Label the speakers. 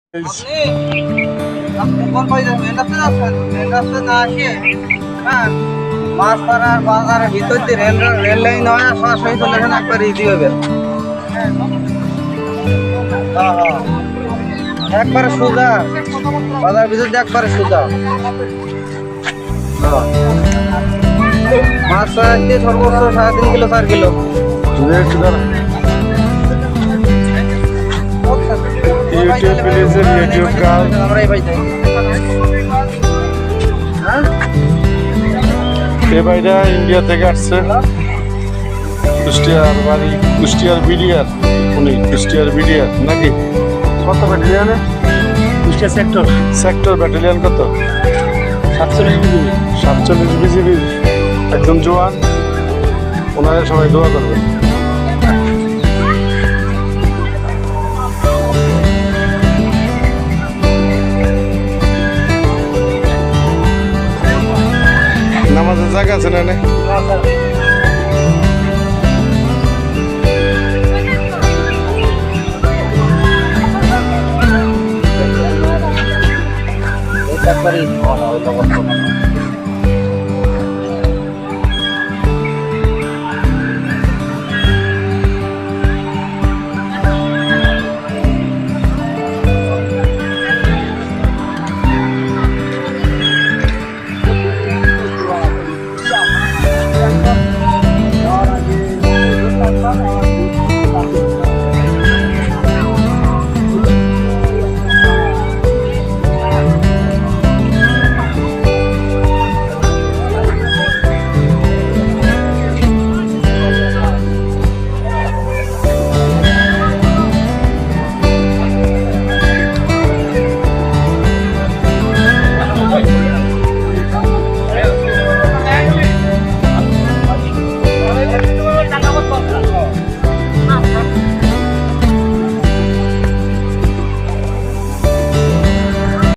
Speaker 1: আপনি কোন পয়সা মেন্দাতে যাচ্ছেন? মেন্দাতে না আসিয়ে হ্যাঁ মাছপাড়ার বাজারের ভিতর দিয়ে রেল লাইন হয় সরাসরি চলে গেছেন একবার ইজি হবে। হ্যাঁ হ্যাঁ একবারে সোজা বাজার ভিতর দিয়ে একবারে সোজা। মাছ দিয়ে সর্বোচ্চ 3.5 কিলো 4 কিলো।
Speaker 2: ইউটিউব ভিলেজের ইউটিউব গাল
Speaker 1: আমরা এই ভাই যাই।
Speaker 2: এ ভাইরা ইন্ডিয়া থেকে আসছে, কুষ্টিয়ার বাড়ি, কুষ্টিয়ার বিডিআর। উনি কুষ্টিয়ার বিডিআর নাকি? কত ব্যাটালিয়ানে?
Speaker 3: কুষ্টিয়া সেক্টর
Speaker 2: সেক্টর ব্যাটালিয়ান কত? 47 বিজিবি। একজন জওয়ান, ওনারা সবাই দোয়া করবেন। নামাজের জায়গা আছে না?
Speaker 1: একবারই